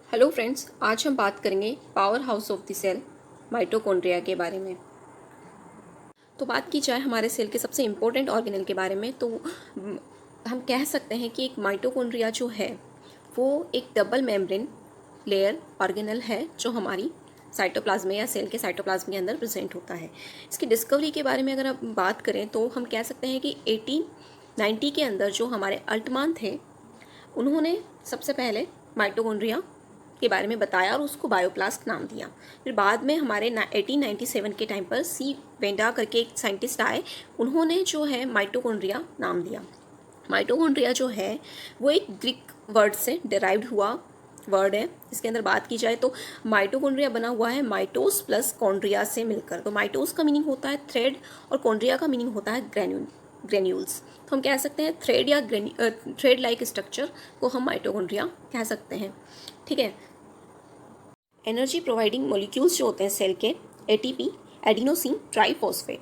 Hello friends, आज हम बात करेंगे powerhouse of the cell mitochondria के बारे में। तो बात की जाए हमारे सेल के सबसे इम्पोर्टेंट ऑर्गेनल के बारे में तो हम कह सकते हैं कि एक माइटोकॉन्ड्रिया जो है वो एक डबल मेम्ब्रेन लेयर ऑर्गेनल है जो हमारी साइटोप्लाज्म या सेल के साइटोप्लाज्म के अंदर प्रेजेंट होता है। इसकी डिस्कवरी के बारे में अगर हम बात करें तो हम कह सकते हैं कि 1890 के अंदर जो हमारे अल्टमान थे उन्होंने सबसे पहले माइटोकॉन्ड्रिया के बारे में बताया और उसको बायोप्लास्ट नाम दिया। फिर बाद में हमारे 1897 के टाइम पर सी वेंडा करके एक साइंटिस्ट आए, उन्होंने जो है माइटोकॉन्ड्रिया नाम दिया। माइटोकॉन्ड्रिया जो है वो एक ग्रीक वर्ड से डिराइव्ड हुआ वर्ड है। इसके अंदर बात की जाए तो माइटोकॉन्ड्रिया बना हुआ है माइटोस प्लस कॉन्ड्रिया से मिलकर। तो माइटोस का मीनिंग होता है थ्रेड और कॉन्ड्रिया का मीनिंग होता है ग्रेन्यूल्स। तो हम कह सकते हैं थ्रेड या थ्रेड लाइक स्ट्रक्चर को हम माइटोकॉन्ड्रिया कह सकते हैं। ठीक है। एनर्जी प्रोवाइडिंग मॉलिक्यूल्स जो होते हैं सेल के, एटीपी, एडिनोसिन ट्राइफॉस्फेट,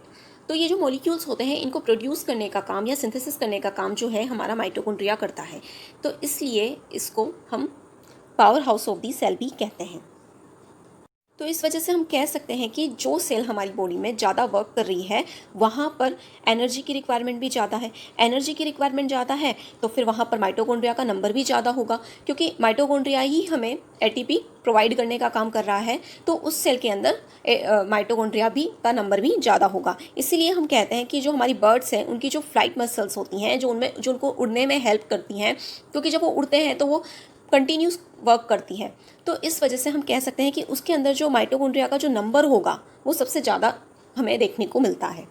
तो ये जो मॉलिक्यूल्स होते हैं इनको प्रोड्यूस करने का काम या सिंथेसिस करने का काम जो है हमारा माइटोकॉन्ड्रिया करता है। तो इसलिए इसको हम powerhouse of the cell भी कहते हैं। तो इस वजह से हम कह सकते हैं कि जो सेल हमारी बॉडी में ज़्यादा वर्क कर रही है वहाँ पर एनर्जी की रिक्वायरमेंट भी ज़्यादा है। एनर्जी की रिक्वायरमेंट ज़्यादा है तो फिर वहाँ पर माइटोकॉन्ड्रिया का नंबर भी ज़्यादा होगा, क्योंकि माइटोकॉन्ड्रिया ही हमें एटीपी प्रोवाइड करने का काम कर रहा है। तो उस सेल के अंदर माइटोकॉन्ड्रिया भी का नंबर भी ज़्यादा होगा। इसीलिए हम कहते हैं कि जो हमारी बर्ड्स हैं उनकी जो फ्लाइट मसल्स होती हैं जो उनको उड़ने में हेल्प करती हैं, क्योंकि जब वो उड़ते हैं तो वो कंटिन्यूस वर्क करती है। तो इस वजह से हम कह सकते हैं कि उसके अंदर जो माइटोकॉन्ड्रिया का जो नंबर होगा वो सबसे ज़्यादा हमें देखने को मिलता है।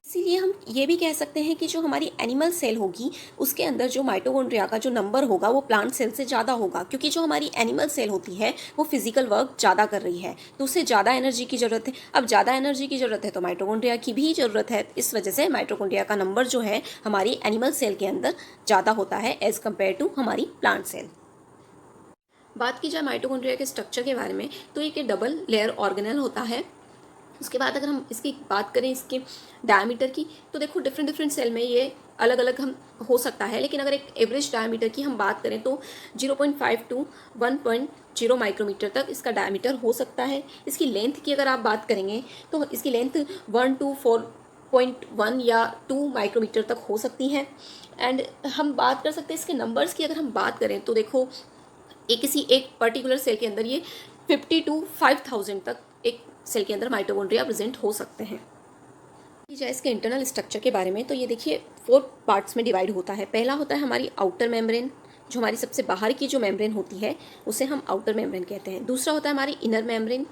इसीलिए हम ये भी कह सकते हैं कि जो हमारी एनिमल सेल होगी उसके अंदर जो माइटोकॉन्ड्रिया का जो नंबर होगा वो प्लांट सेल से ज़्यादा होगा, क्योंकि जो हमारी एनिमल सेल होती है वो फिजिकल वर्क ज़्यादा कर रही है तो उसे ज़्यादा एनर्जी की ज़रूरत है। अब ज़्यादा एनर्जी की ज़रूरत है तो माइटोकॉन्ड्रिया की भी ज़रूरत है। इस वजह से माइटोकॉन्ड्रिया का नंबर जो है हमारी एनिमल सेल के अंदर ज़्यादा होता है एज़ कम्पेयर टू हमारी प्लांट सेल। बात की जाए माइटोकॉन्ड्रिया के स्ट्रक्चर के बारे में तो एक डबल लेयर ऑर्गेनल होता है। उसके बाद अगर हम इसकी बात करें इसके डायमीटर की तो देखो डिफरेंट सेल में ये अलग अलग हम हो सकता है, लेकिन अगर एक एवरेज डायमीटर की हम बात करें तो 0.5 टू 1.0 माइक्रोमीटर तक इसका डायमीटर हो सकता है। इसकी लेंथ की अगर आप बात करेंगे तो इसकी लेंथ 1 टू 4.1 या 2 माइक्रोमीटर तक हो सकती है। एंड हम बात कर सकते हैं इसके नंबर्स की। अगर हम बात करें तो देखो किसी एक पर्टिकुलर सेल के अंदर ये 50 टू 5000 तक एक सेल के अंदर माइटोकॉन्ड्रिया प्रेजेंट हो सकते हैं। जाए इसके इंटरनल स्ट्रक्चर के बारे में तो ये देखिए 4 पार्ट्स में डिवाइड होता है। पहला होता है हमारी आउटर मेम्ब्रेन, जो हमारी सबसे बाहर की जो मेम्ब्रेन होती है उसे हम आउटर मेम्ब्रेन कहते हैं। दूसरा होता है हमारी इनर मेम्ब्रेन,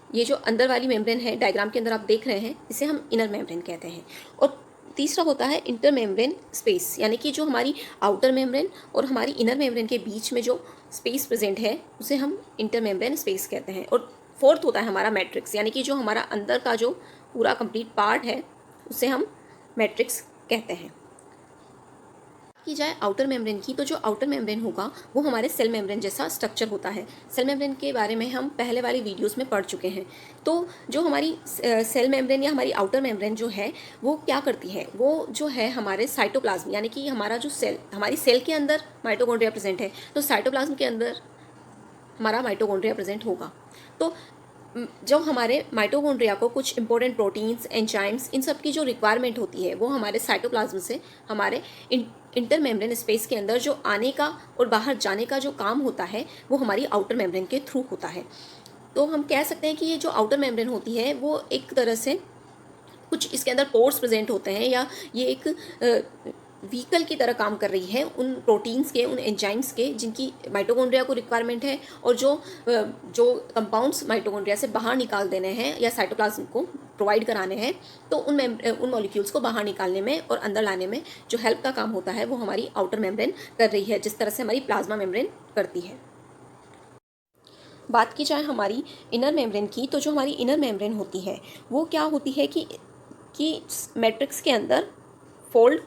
ये जो अंदर वाली मेम्ब्रेन है डायग्राम के अंदर आप देख रहे हैं इसे हम इनर मेम्ब्रेन कहते हैं। और तीसरा होता है इंटर मेम्ब्रेन स्पेस, यानी कि जो हमारी आउटर मेम्ब्रेन और हमारी इनर मेम्ब्रेन के बीच में जो स्पेस प्रेजेंट है उसे हम इंटर मेम्ब्रेन स्पेस कहते हैं। और फोर्थ होता है हमारा मैट्रिक्स, यानी कि जो हमारा अंदर का जो पूरा कंप्लीट पार्ट है उसे हम मैट्रिक्स कहते हैं। की जाए आउटर मेम्ब्रेन की तो जो आउटर मेम्ब्रेन होगा वो हमारे सेल मेम्ब्रेन जैसा स्ट्रक्चर होता है। सेल मेम्ब्रेन के बारे में हम पहले वाली वीडियोस में पढ़ चुके हैं। तो जो हमारी सेल मेम्ब्रेन या हमारी आउटर मेम्ब्रेन जो है वो क्या करती है, वो जो है हमारे साइटोप्लाज्म, यानी कि हमारा जो सेल, हमारी सेल के अंदर माइटोकॉन्ड्रिया प्रेजेंट है तो साइटोप्लाज्म के अंदर हमारा माइटोकॉन्ड्रिया प्रेजेंट होगा। तो जो हमारे माइटोकॉन्ड्रिया को कुछ इंपॉर्टेंट प्रोटीन्स, एंजाइम्स, इन सब की जो रिक्वायरमेंट होती है वो हमारे साइटोप्लाज्म से हमारे इंटर मेम्ब्रेन स्पेस के अंदर जो आने का और बाहर जाने का जो काम होता है वो हमारी आउटर मेम्ब्रेन के थ्रू होता है। तो हम कह सकते हैं कि ये जो आउटर मेम्ब्रेन होती है वो एक तरह से कुछ इसके अंदर पोर्स प्रेजेंट होते हैं, या ये एक व्हीकल की तरह काम कर रही है उन प्रोटीन्स के, उन एंजाइम्स के जिनकी माइटोकॉन्ड्रिया को रिक्वायरमेंट है, और जो कंपाउंड्स माइटोकॉन्ड्रिया से बाहर निकाल देने हैं या साइटोप्लाज्म को प्रोवाइड कराने हैं, तो उन मॉलिक्यूल्स को बाहर निकालने में और अंदर लाने में जो हेल्प का काम होता है वो हमारी आउटर मेम्ब्रेन कर रही है, जिस तरह से हमारी प्लाज्मा मेम्ब्रेन करती है। बात की जाए हमारी इनर मेम्ब्रेन की तो जो हमारी इनर मेम्ब्रेन होती है वो क्या होती है कि मैट्रिक्स के अंदर फोल्ड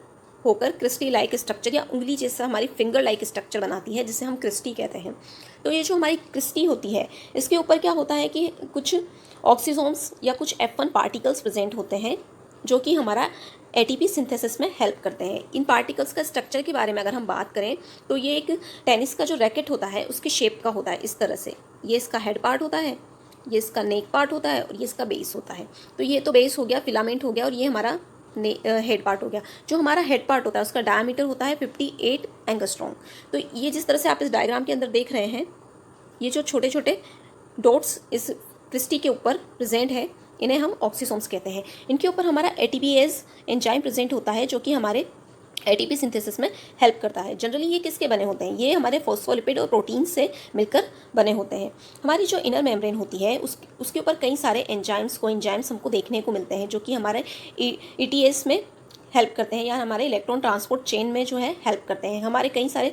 होकर क्रिस्टी लाइक स्ट्रक्चर या उंगली जैसा हमारी फिंगर लाइक स्ट्रक्चर बनाती है, जिसे हम क्रिस्टी कहते हैं। तो ये जो हमारी क्रिस्टी होती है इसके ऊपर क्या होता है कि कुछ ऑक्सीजोम्स या कुछ F1 पार्टिकल्स प्रेजेंट होते हैं, जो कि हमारा एटीपी सिंथेसिस में हेल्प करते हैं। इन पार्टिकल्स का स्ट्रक्चर के बारे में अगर हम बात करें तो ये एक टेनिस का जो रैकेट होता है उसके शेप का होता है इस तरह से। ये इसका हेड पार्ट होता है, ये इसका नेक पार्ट होता है और ये इसका बेस होता है। तो ये तो बेस हो गया, फिलामेंट हो गया, और ये हमारा हेड पार्ट हो गया। जो हमारा हेड पार्ट होता है उसका डायमीटर होता है 58 एंगस्ट्रॉम। तो ये जिस तरह से आप इस डायग्राम के अंदर देख रहे हैं, ये जो छोटे छोटे डॉट्स इस क्रिस्टी के ऊपर प्रेजेंट है, इन्हें हम ऑक्सीसोम्स कहते हैं। इनके ऊपर हमारा एटीपीएज एंजाइम प्रेजेंट होता है जो कि हमारे एटीपी सिंथेसिस में हेल्प करता है। जनरली ये किसके बने होते हैं? ये हमारे फॉस्फोलिपिड और प्रोटीन से मिलकर बने होते हैं। हमारी जो इनर मेम्ब्रेन होती है उसके ऊपर कई सारे एंजाइम्स हमको देखने को मिलते हैं जो कि हमारे ईटीएस में हेल्प करते हैं या हमारे इलेक्ट्रॉन ट्रांसपोर्ट चेन में जो है हेल्प करते हैं। हमारे कई सारे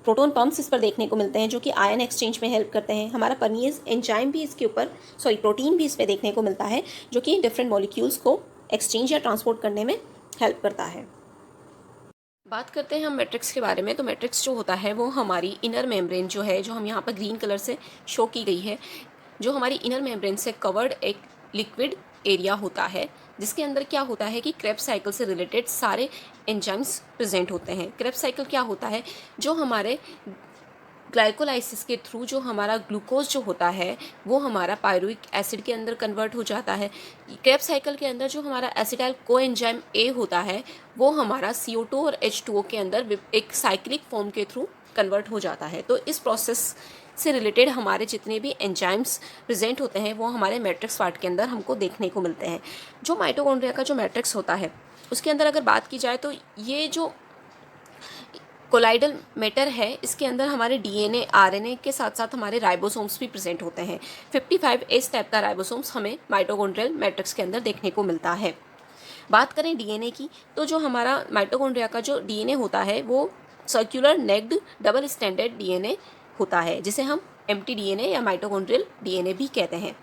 प्रोटॉन पंप्स इस पर देखने को मिलते हैं जो कि आयन एक्सचेंज में हेल्प करते हैं। हमारा परनियस एंजाइम भी इसके ऊपर प्रोटीन भी इस पर देखने को मिलता है जो कि डिफरेंट मॉलिक्यूल्स को एक्सचेंज या ट्रांसपोर्ट करने में हेल्प करता है। बात करते हैं हम मैट्रिक्स के बारे में। तो मैट्रिक्स जो होता है वो हमारी इनर मेम्ब्रेन जो है, जो हम यहाँ पर ग्रीन कलर से शो की गई है, जो हमारी इनर मेम्ब्रेन से कवर्ड एक लिक्विड एरिया होता है जिसके अंदर क्या होता है कि क्रेब्स साइकिल से रिलेटेड सारे एंजाइम्स प्रेजेंट होते हैं। क्रेब्स साइकिल क्या होता है? जो हमारे ग्लाइकोलाइसिस के थ्रू जो हमारा ग्लूकोज जो होता है वो हमारा पायरुविक एसिड के अंदर कन्वर्ट हो जाता है। क्रेब्स साइकिल के अंदर जो हमारा एसिटाइल कोएंजाइम ए होता है वो हमारा CO2 और H2O के अंदर एक साइक्लिक फॉर्म के थ्रू कन्वर्ट हो जाता है। तो इस प्रोसेस से रिलेटेड हमारे जितने भी एंजाइम्स प्रेजेंट होते हैं वो हमारे मैट्रिक्स पार्ट के अंदर हमको देखने को मिलते हैं। जो माइटोकॉन्ड्रिया का जो मैट्रिक्स होता है उसके अंदर अगर बात की जाए तो ये जो कोलाइडल मैटर है इसके अंदर हमारे डीएनए आरएनए के साथ साथ हमारे राइबोसोम्स भी प्रेजेंट होते हैं। 55S टाइप का राइबोसोम्स हमें माइटोकॉन्ड्रियल मैट्रिक्स के अंदर देखने को मिलता है। बात करें डीएनए की तो जो हमारा माइटोकॉन्ड्रिया का जो डीएनए होता है वो circular naked double standard DNA होता है जिसे हम एम्प्टी डीएनए या माइटोकॉन्ड्रियल डीएनए भी कहते हैं।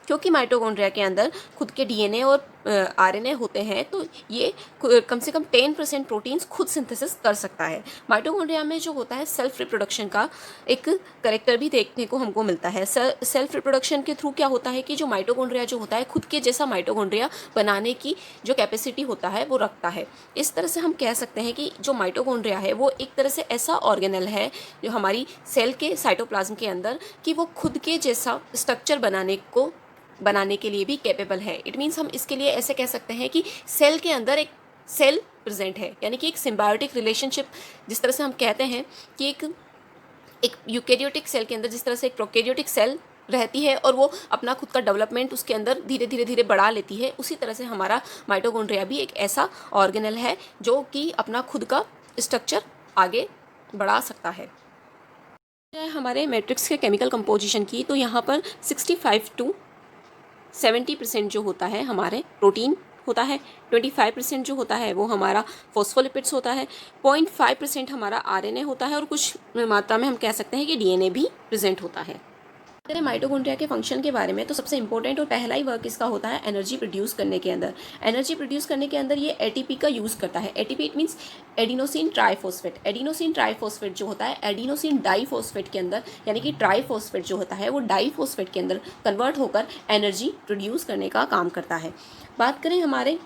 क्योंकि माइटोकॉन्ड्रिया के अंदर खुद के डीएनए और आरएनए होते हैं तो ये कम से कम 10% प्रोटीन्स खुद सिंथेसिस कर सकता है। माइटोकॉन्ड्रिया में जो होता है सेल्फ रिप्रोडक्शन का एक करेक्टर भी देखने को हमको मिलता है। सेल्फ रिप्रोडक्शन के थ्रू क्या होता है कि जो माइटोकॉन्ड्रिया जो होता है खुद के जैसा माइटोकॉन्ड्रिया बनाने की जो कैपेसिटी होता है वो रखता है। इस तरह से हम कह सकते हैं कि जो माइटोकॉन्ड्रिया है वो एक तरह से ऐसा ऑर्गेनल है जो हमारी सेल के साइटोप्लाज्म के अंदर कि वो खुद के जैसा स्ट्रक्चर बनाने के लिए भी कैपेबल है। इट मीन्स हम इसके लिए ऐसे कह सकते हैं कि सेल के अंदर एक सेल प्रेजेंट है, यानी कि एक सिम्बायोटिक रिलेशनशिप। जिस तरह से हम कहते हैं कि एक यूकेरियोटिक सेल के अंदर जिस तरह से एक प्रोकैरियोटिक सेल रहती है और वो अपना खुद का डेवलपमेंट उसके अंदर धीरे धीरे बढ़ा लेती है, उसी तरह से हमारा माइटोकॉन्ड्रिया भी एक ऐसा ऑर्गेनल है जो कि अपना खुद का स्ट्रक्चर आगे बढ़ा सकता है। हमारे मैट्रिक्स के केमिकल कंपोजिशन की तो यहाँ पर 65 to 70% जो होता है हमारे प्रोटीन होता है, 25% जो होता है वो हमारा फॉस्फोलिपिड्स होता है, 0.5% हमारा आरएनए होता है और कुछ मात्रा में हम कह सकते हैं कि डीएनए भी प्रेजेंट होता है। अगर माइटोकॉन्ड्रिया के फंक्शन के बारे में तो सबसे इंपॉर्टेंट और पहला ही वर्क इसका होता है एनर्जी प्रोड्यूस करने के अंदर। एनर्जी प्रोड्यूस करने के अंदर ये एटीपी का यूज़ करता है। ATP it means adenosine triphosphate. Adenosine triphosphate जो होता है एडिनोसिन डाइफॉस्फेट के अंदर, यानी कि ट्राइफॉस्फेट जो होता है वो डाइफॉस्फेट के अंदर कन्वर्ट होकर एनर्जी प्रोड्यूस करने का काम करता है। बात करें हमारे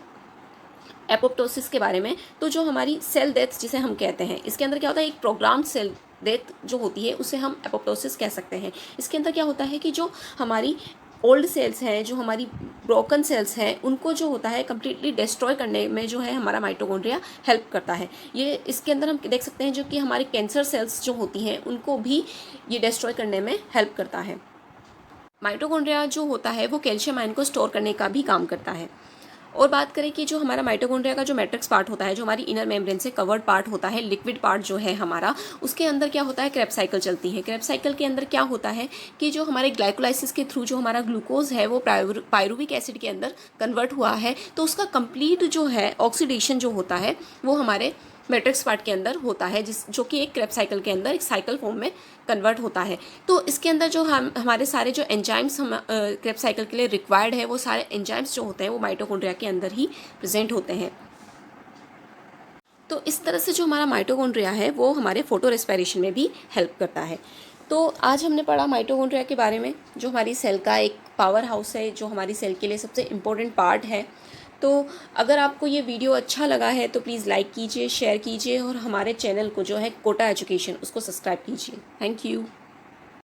एपोप्टोसिस के बारे में तो जो हमारी सेल डेथ जिसे हम कहते हैं, इसके अंदर क्या होता है, एक प्रोग्राम्ड सेल डेथ जो होती है उसे हम एपोप्टोसिस कह सकते हैं। इसके अंदर क्या होता है कि जो हमारी ओल्ड सेल्स हैं, जो हमारी ब्रोकन सेल्स हैं, उनको जो होता है कम्प्लीटली डिस्ट्रॉय करने में जो है हमारा माइटोकॉन्ड्रिया हेल्प करता है। ये इसके अंदर हम देख सकते हैं जो कि हमारी कैंसर सेल्स जो होती हैं उनको भी ये डिस्ट्रॉय करने में हेल्प करता है। माइटोकॉन्ड्रिया जो होता है वो कैल्शियम आयन को स्टोर करने का भी काम करता है। और बात करें कि जो हमारा माइटोकॉन्ड्रिया का जो मैट्रिक्स पार्ट होता है, जो हमारी इनर मेम्ब्रेन से कवर्ड पार्ट होता है, लिक्विड पार्ट जो है हमारा, उसके अंदर क्या होता है, क्रेब्स साइकिल चलती है। क्रेब्स साइकिल के अंदर क्या होता है कि जो हमारे ग्लाइकोलाइसिस के थ्रू जो हमारा ग्लूकोज है वो पायरुविक एसिड के अंदर कन्वर्ट हुआ है, तो उसका कंप्लीट जो है ऑक्सीडेशन जो होता है वो हमारे मैट्रिक्स पार्ट के अंदर होता है, जो कि एक क्रेब्स साइकिल के अंदर एक साइकिल फॉर्म में कन्वर्ट होता है। तो इसके अंदर जो हमारे सारे जो एंजाइम्स हम क्रेब्स साइकिल के लिए रिक्वायर्ड है वो सारे एंजाइम्स जो होते हैं वो माइटोकॉन्ड्रिया के अंदर ही प्रेजेंट होते हैं। तो इस तरह से जो हमारा माइटोकॉन्ड्रिया है वो हमारे फोटो रेस्पिरेशन में भी हेल्प करता है। तो आज हमने पढ़ा माइटोकॉन्ड्रिया के बारे में, जो हमारी सेल का एक पावर हाउस है, जो हमारी सेल के लिए सबसे इम्पोर्टेंट पार्ट है। तो अगर आपको ये वीडियो अच्छा लगा है तो प्लीज़ लाइक कीजिए, शेयर कीजिए और हमारे चैनल को जो है कोटा एजुकेशन उसको सब्सक्राइब कीजिए। Thank you.